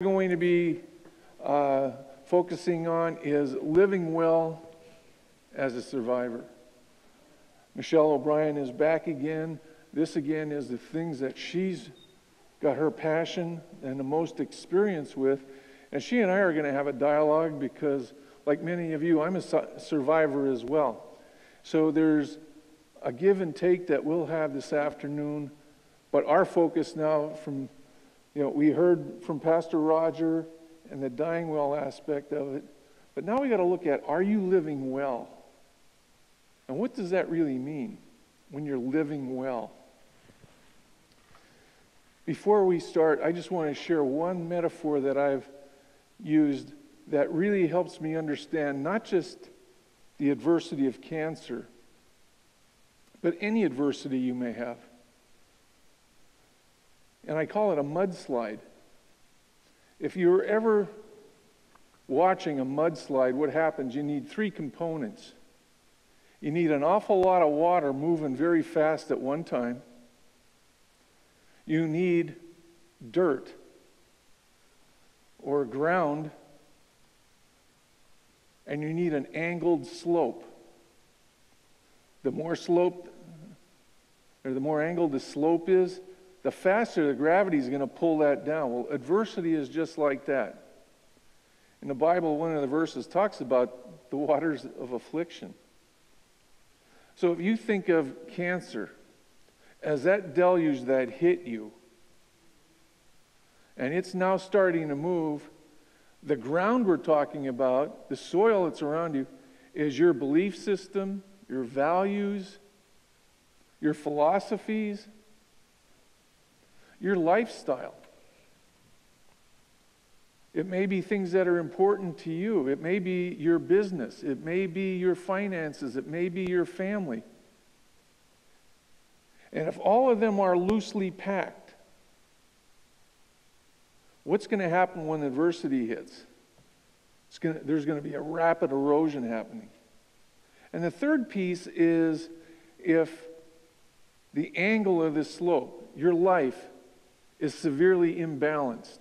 Going to be focusing on is living well as a survivor. Michelle O'Brien is back again. This again is the things that she's got her passion and the most experience with. And she and I are going to have a dialogue because, like many of you, I'm a survivor as well. So there's a give and take that we'll have this afternoon. But our focus now we heard from Pastor Roger and the dying well aspect of it, but now we got to look at, are you living well? And what does that really mean when you're living well? Before we start, I just want to share one metaphor that I've used that really helps me understand not just the adversity of cancer, but any adversity you may have. And I call it a mudslide. If you're ever watching a mudslide, what happens? You need three components. You need an awful lot of water moving very fast at one time. You need dirt or ground, and you need an angled slope. The more angled the slope is, the faster the gravity is going to pull that down. Well, adversity is just like that. In the Bible, one of the verses talks about the waters of affliction. So if you think of cancer as that deluge that hit you, and it's now starting to move, the ground we're talking about, the soil that's around you, is your belief system, your values, your philosophies, your lifestyle. It may be things that are important to you. It may be your business. It may be your finances. It may be your family. And if all of them are loosely packed, what's going to happen when adversity hits? There's going to be a rapid erosion happening. And the third piece is if the angle of this slope, your life, is severely imbalanced.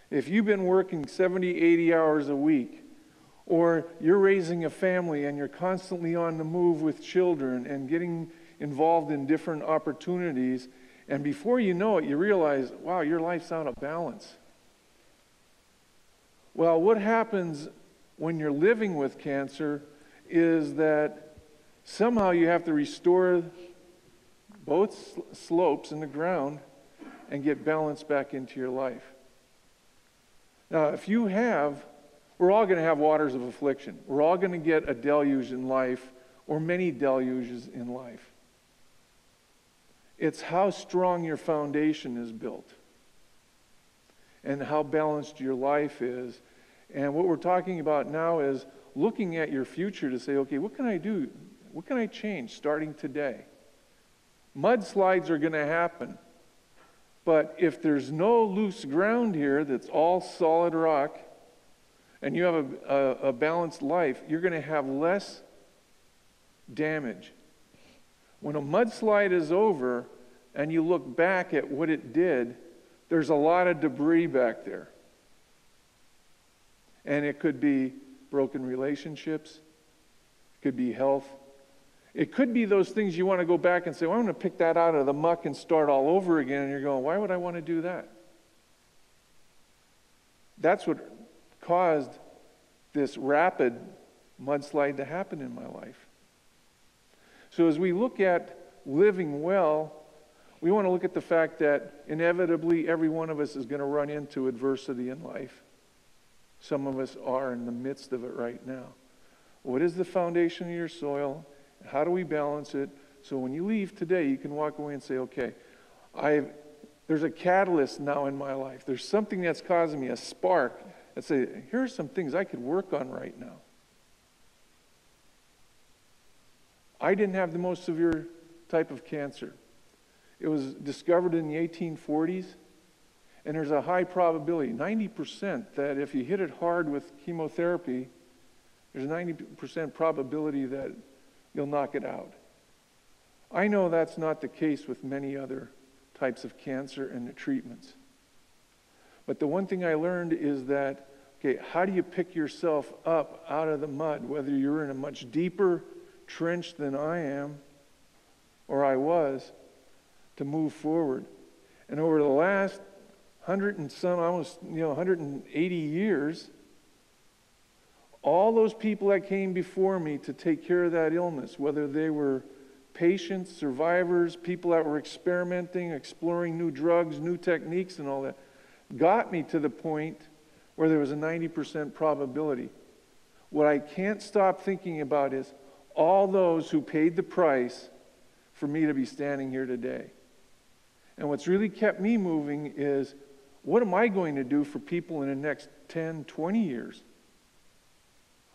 If you've been working 70, 80 hours a week, or you're raising a family and you're constantly on the move with children and getting involved in different opportunities, and before you know it, you realize, wow, your life's out of balance. Well, what happens when you're living with cancer is that somehow you have to restore both slopes in the ground and get balance back into your life. Now, we're all going to have waters of affliction. We're all going to get a deluge in life or many deluges in life. It's how strong your foundation is built and how balanced your life is. And what we're talking about now is looking at your future to say, okay, what can I do? What can I change starting today? Mudslides are going to happen. But if there's no loose ground here that's all solid rock, and you have a balanced life, you're going to have less damage. When a mudslide is over and you look back at what it did, there's a lot of debris back there. And it could be broken relationships, it could be health. It could be those things you want to go back and say, well, I'm going to pick that out of the muck and start all over again. And you're going, why would I want to do that? That's what caused this rapid mudslide to happen in my life. So as we look at living well, we want to look at the fact that inevitably every one of us is going to run into adversity in life. Some of us are in the midst of it right now. What is the foundation of your soil? How do we balance it? So when you leave today, you can walk away and say, okay, there's a catalyst now in my life. There's something that's causing me a spark and say, here are some things I could work on right now. I didn't have the most severe type of cancer. It was discovered in the 1840s, and there's a high probability, 90%, that if you hit it hard with chemotherapy, there's a 90% probability that you'll knock it out. I know that's not the case with many other types of cancer and the treatments. But the one thing I learned is that, okay, how do you pick yourself up out of the mud, whether you're in a much deeper trench than I am or I was, to move forward? And over the last 100 and some, almost 180 years, all those people that came before me to take care of that illness, whether they were patients, survivors, people that were experimenting, exploring new drugs, new techniques and all that, got me to the point where there was a 90% probability. What I can't stop thinking about is all those who paid the price for me to be standing here today. And what's really kept me moving is, what am I going to do for people in the next 10, 20 years?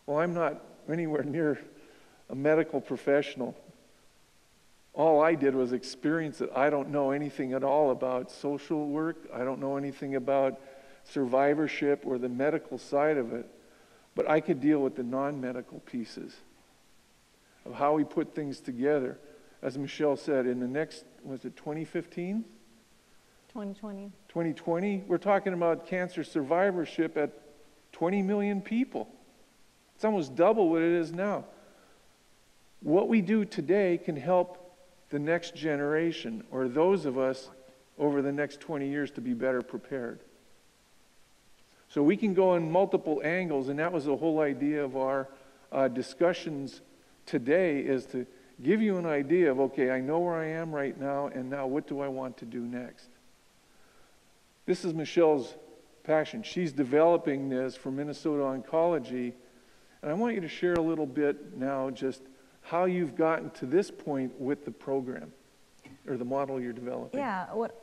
Well, I'm not anywhere near a medical professional. All I did was experience it. I don't know anything at all about social work. I don't know anything about survivorship or the medical side of it. But I could deal with the non-medical pieces of how we put things together. As Michelle said, in the next, was it 2015? 2020. 2020, we're talking about cancer survivorship at 20 million people. It's almost double what it is now. What we do today can help the next generation, or those of us over the next 20 years, to be better prepared. So we can go in multiple angles, and that was the whole idea of our discussions today, is to give you an idea of, okay, I know where I am right now, and now what do I want to do next? This is Michelle's passion. She's developing this for Minnesota Oncology, and I want you to share a little bit now just how you've gotten to this point with the program, or the model you're developing. Yeah, what